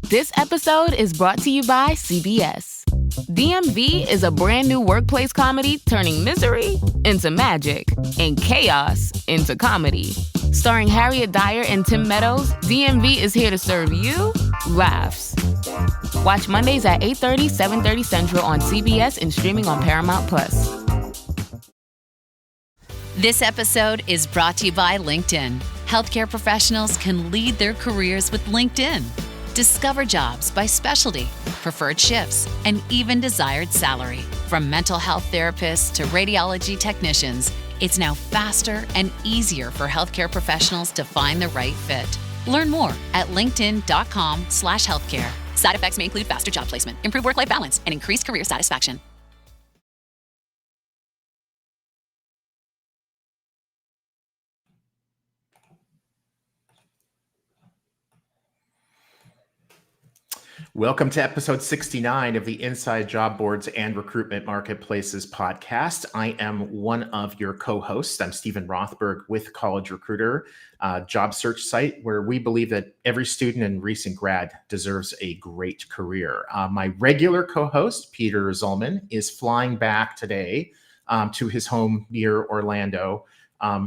This episode is brought to you by CBS. DMV is a brand new workplace comedy turning misery into magic and chaos into comedy. Starring Harriet Dyer and Tim Meadows, DMV is here to serve you laughs. Watch Mondays at 8:30, 7:30 Central on CBS and streaming on Paramount+. This episode is brought to you by LinkedIn. Healthcare professionals can lead their careers with LinkedIn. Discover jobs by specialty, preferred shifts, and even desired salary. From mental health therapists to radiology technicians, it's now faster and easier for healthcare professionals to find the right fit. Learn more at linkedin.com/healthcare. Side effects may include faster job placement, improved work-life balance, and increased career satisfaction. Welcome to episode 69 of the Inside Job Boards and Recruitment Marketplaces podcast. I am one of your co-hosts. I'm Stephen Rothberg with College Recruiter, a job search site where we believe that every student and recent grad deserves a great career. My regular co-host, Peter Zollman, is flying back today to his home near Orlando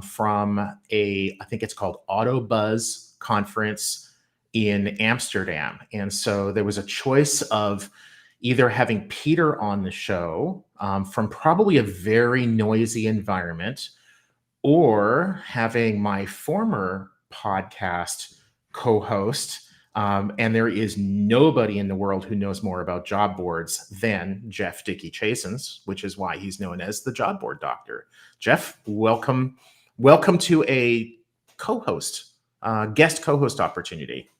from I think it's called AutoBuzz conference in Amsterdam. And so there was a choice of either having Peter on the show from probably a very noisy environment, or having my former podcast co-host. And there is nobody in the world who knows more about job boards than Jeff Dickey-Chasins, which is why he's known as the Job Board Doctor. Jeff, welcome to a co-host, guest co-host opportunity.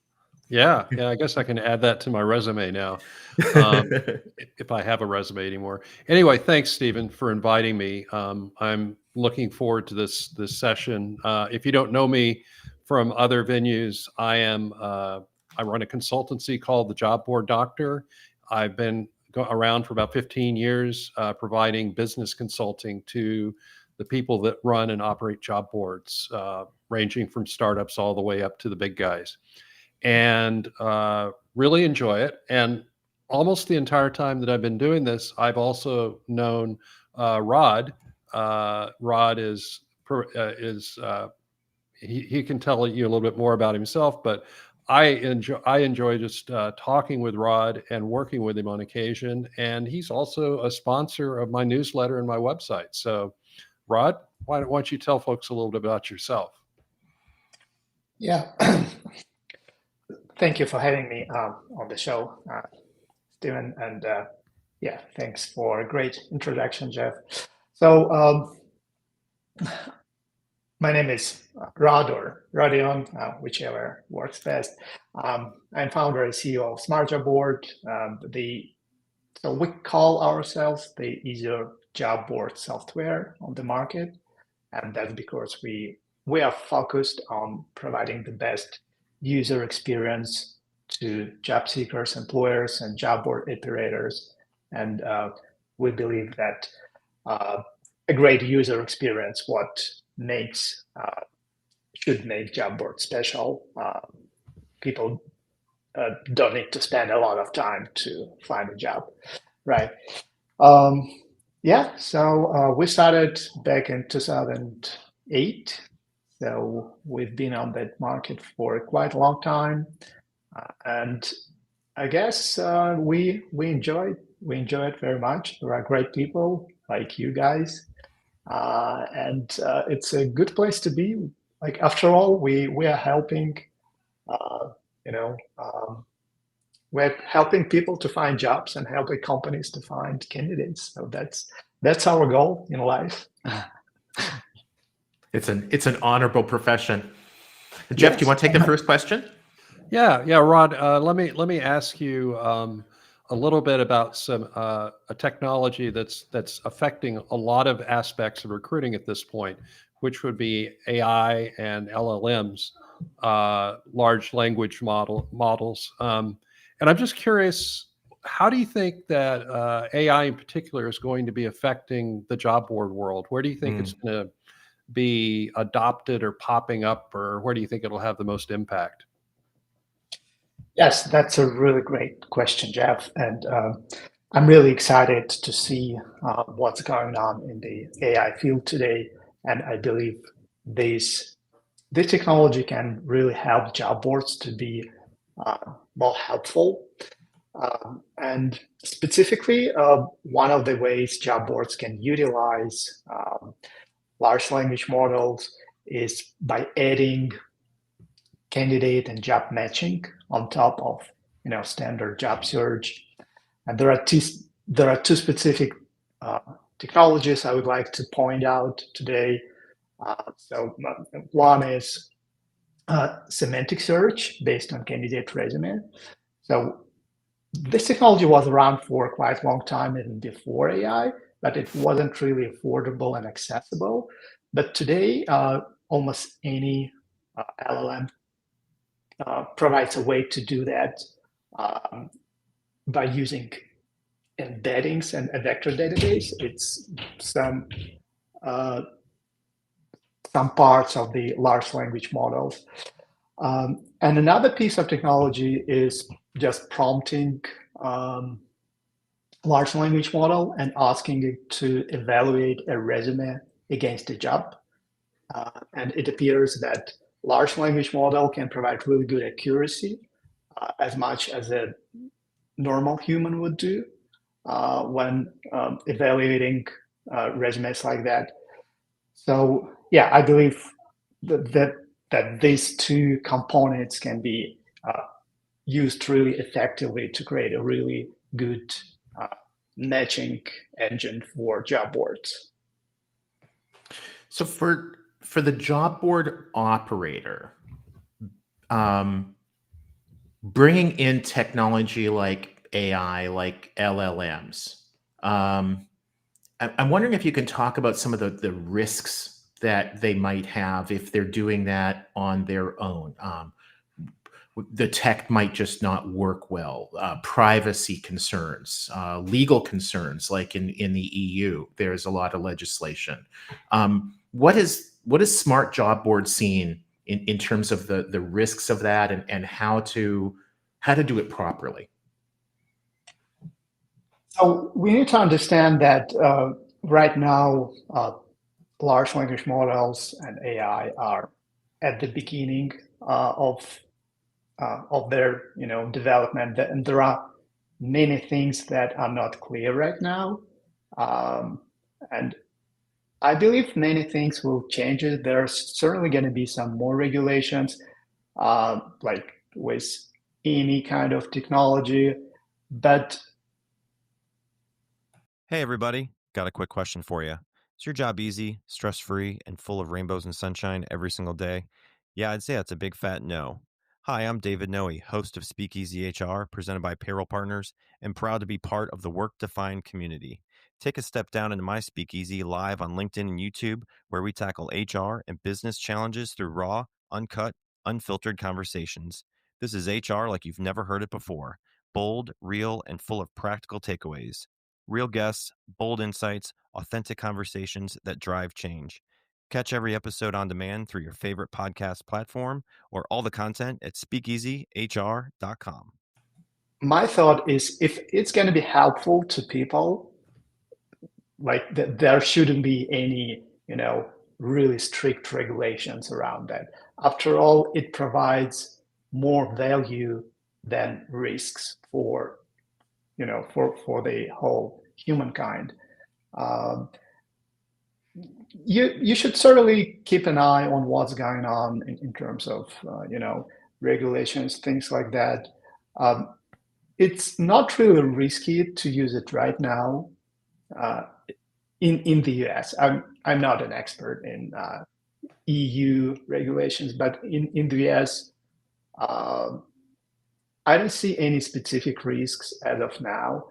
Yeah, I guess I can add that to my resume now, if I have a resume anymore. Anyway, thanks, Stephen, for inviting me. I'm looking forward to this session. If you don't know me from other venues, I run a consultancy called the Job Board Doctor. I've been around for about 15 years, providing business consulting to the people that run and operate job boards, ranging from startups all the way up to the big guys. And really enjoy it. And almost the entire time that I've been doing this, I've also known Rod. Rod he can tell you a little bit more about himself, but I enjoy just talking with Rod and working with him on occasion. And he's also a sponsor of my newsletter and my website. So, Rod, why don't you tell folks a little bit about yourself? Yeah. Thank you for having me on the show, Stephen. And thanks for a great introduction, Jeff. So my name is Rod, or Rodion, whichever works best. I'm founder and CEO of SmartJobBoard. So we call ourselves the easier job board software on the market. And that's because we are focused on providing the best user experience to job seekers, employers, and job board operators. And we believe that a great user experience should make job board special. People don't need to spend a lot of time to find a job, right? So we started back in 2008. So we've been on that market for quite a long time, and I guess we enjoy it very much. There are great people like you guys, and it's a good place to be. Like, after all, we are helping, we're helping people to find jobs and helping companies to find candidates. So that's our goal in life. It's an honorable profession. Jeff, do you want to take the first question? Yeah, Rod. Let me ask you a little bit about some a technology that's affecting a lot of aspects of recruiting at this point, which would be AI and LLMs, large language models. And I'm just curious, how do you think that AI in particular is going to be affecting the job board world? Where do you think it's going to be adopted or popping up, or where do you think it'll have the most impact? Yes, that's a really great question, Jeff. And I'm really excited to see what's going on in the AI field today. And I believe this technology can really help job boards to be more helpful. And specifically, one of the ways job boards can utilize large language models is by adding candidate and job matching on top of standard job search. And there are two specific technologies I would like to point out today. So one is semantic search based on candidate resume. So this technology was around for quite a long time, even before AI, but it wasn't really affordable and accessible. But today, almost any LLM provides a way to do that by using embeddings and a vector database. It's some parts of the large language models. And another piece of technology is just prompting large language model and asking it to evaluate a resume against a job. And it appears that large language model can provide really good accuracy, as much as a normal human would do when evaluating resumes like that. So yeah, I believe that these two components can be used really effectively to create a really good matching engine for job boards. So for the job board operator, bringing in technology like AI, like LLMs, I'm wondering if you can talk about some of the risks that they might have if they're doing that on their own. The tech might just not work well. Privacy concerns, legal concerns, like in the EU, there's a lot of legislation. What is SmartJobBoard seeing in terms of the risks of that and how to do it properly? So we need to understand that right now, large language models and AI are at the beginning of their development, and there are many things that are not clear right now, and I believe many things will change. There's certainly going to be some more regulations, like with any kind of technology, but Hey, everybody. Got a quick question for you. Is your job easy, stress-free, and full of rainbows and sunshine every single day? Yeah, I'd say that's a big fat no. Hi, I'm David Noe, host of Speakeasy HR, presented by Payroll Partners, and proud to be part of the Work-Defined community. Take a step down into my Speakeasy live on LinkedIn and YouTube, where we tackle HR and business challenges through raw, uncut, unfiltered conversations. This is HR like you've never heard it before. Bold, real, and full of practical takeaways. Real guests, bold insights, authentic conversations that drive change. Catch every episode on demand through your favorite podcast platform or all the content at speakeasyhr.com. My thought is, if it's going to be helpful to people, like there shouldn't be any, really strict regulations around that. After all, it provides more value than risks for the whole humankind. You should certainly keep an eye on what's going on in terms of regulations, things like that. It's not really risky to use it right now in the US. I'm not an expert in EU regulations, but in the US, I don't see any specific risks as of now.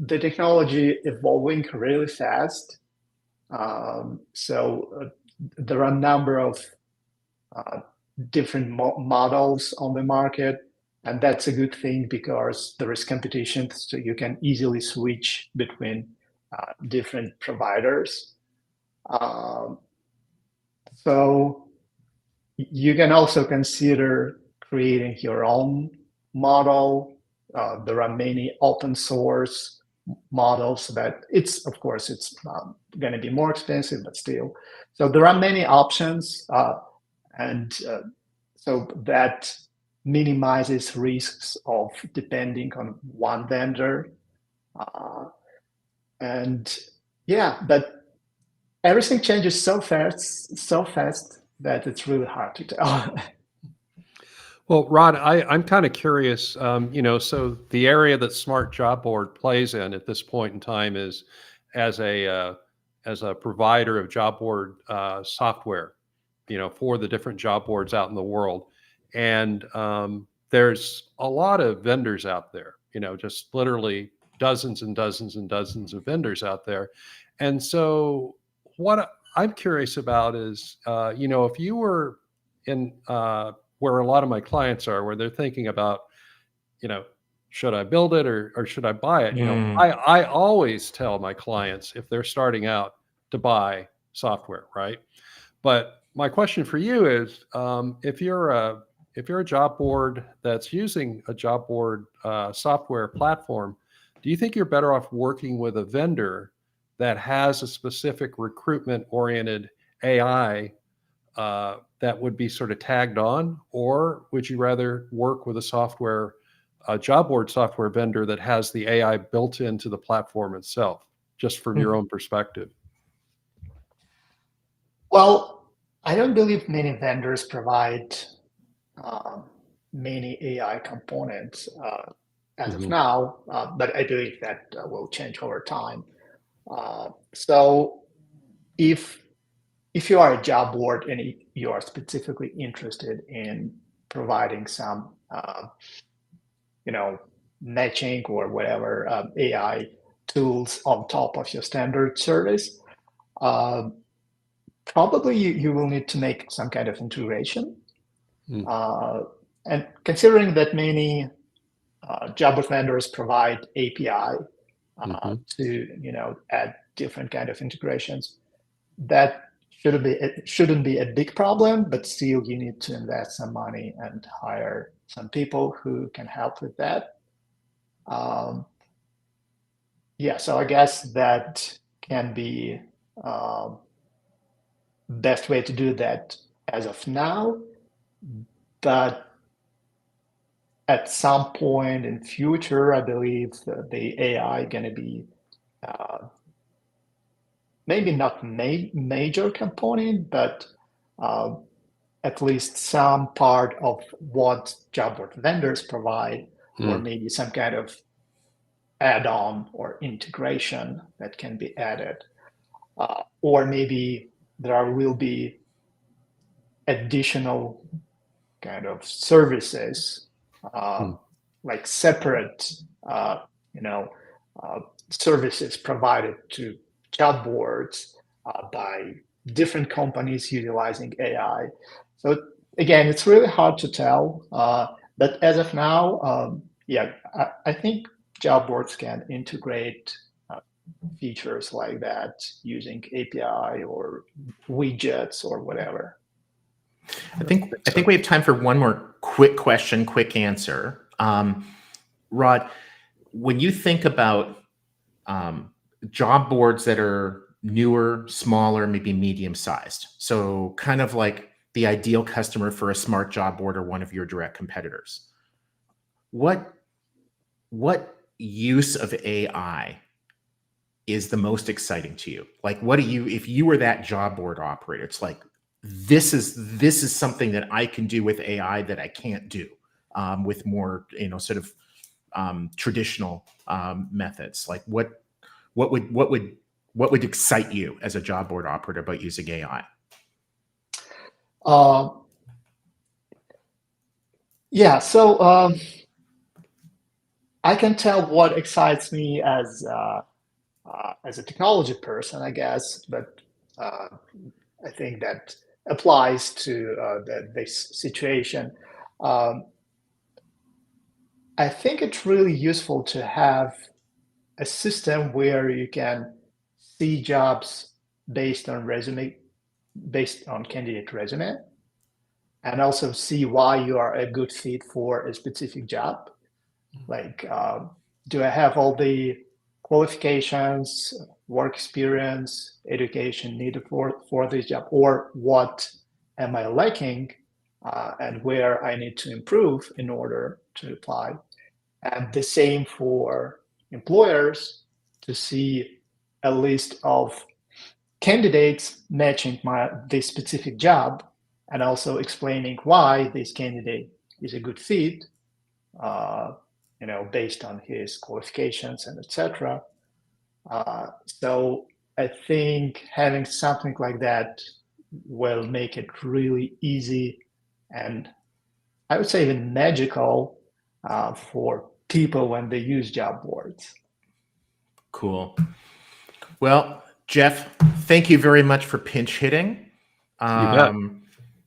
The technology evolving really fast. So there are a number of different models on the market, and that's a good thing because there is competition, so you can easily switch between different providers. So you can also consider creating your own model. There are many open source models that it's going to be more expensive, but still. So there are many options, and so that minimizes risks of depending on one vendor. But everything changes so fast that it's really hard to tell. Well, Rod, I'm kind of curious, so the area that SmartJobBoard plays in at this point in time is as a provider of job board software, for the different job boards out in the world. And there's a lot of vendors out there, just literally dozens and dozens and dozens of vendors out there. And so what I'm curious about is, if you were in where a lot of my clients are, where they're thinking about, should I build it or should I buy it? I always tell my clients, if they're starting out, to buy software, right? But my question for you is, if you're a job board that's using a job board software platform, do you think you're better off working with a vendor that has a specific recruitment-oriented AI that would be sort of tagged on, or would you rather work with a job board software vendor that has the AI built into the platform itself, just from your own perspective? Well, I don't believe many vendors provide many AI components as of now, but I believe that will change over time. So if you are a job board and you are specifically interested in providing some, matching or whatever AI tools on top of your standard service, probably you will need to make some kind of integration. And considering that many job board vendors provide API to add different kind of integrations, that shouldn't be a big problem, but still you need to invest some money and hire some people who can help with that. So I guess that can be best way to do that as of now, but at some point in future, I believe the AI going to be maybe not major component, but at least some part of what job board vendors provide, or maybe some kind of add-on or integration that can be added. Or maybe there will be additional kind of services, like separate, services provided to job boards by different companies utilizing AI. So again, it's really hard to tell. But as of now, I think job boards can integrate features like that using API or widgets or whatever. I think we have time for one more quick question, quick answer. Rod, when you think about job boards that are newer, smaller, maybe medium-sized, so kind of like the ideal customer for a SmartJobBoard or one of your direct competitors, what use of AI is the most exciting to you? Like, if you were that job board operator, it's like, this is something that I can do with AI that I can't do with more, sort of traditional methods. Like, what would excite you as a job board operator about using AI? So I can tell what excites me as a technology person, I guess, but I think that applies to this situation. I think it's really useful to have a system where you can see jobs based on candidate resume. and also see why you are a good fit for a specific job. Like, do I have all the qualifications, work experience, education needed for this job, or what am I lacking, and where I need to improve in order to apply? And the same for employers, to see a list of candidates matching this specific job, and also explaining why this candidate is a good fit, based on his qualifications and etc. So I think having something like that will make it really easy, and I would say even magical, for people when they use job boards. Cool. Well, Jeff, thank you very much for pinch hitting. You bet.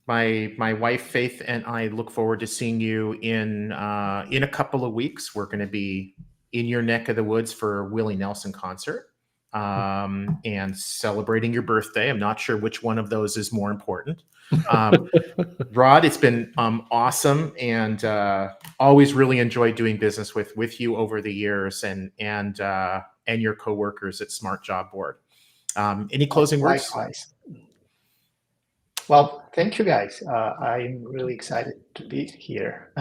My wife Faith and I look forward to seeing you in a couple of weeks. We're going to be in your neck of the woods for a Willie Nelson concert, and celebrating your birthday. I'm not sure which one of those is more important. Rod, it's been awesome, and always really enjoyed doing business with you over the years, and your coworkers at SmartJobBoard. Any closing words? Likewise. Well, thank you guys. I'm really excited to be here.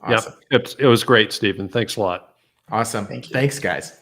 Awesome. Yeah, it was great, Stephen. Thanks a lot. Awesome. Thank you. Thanks, guys.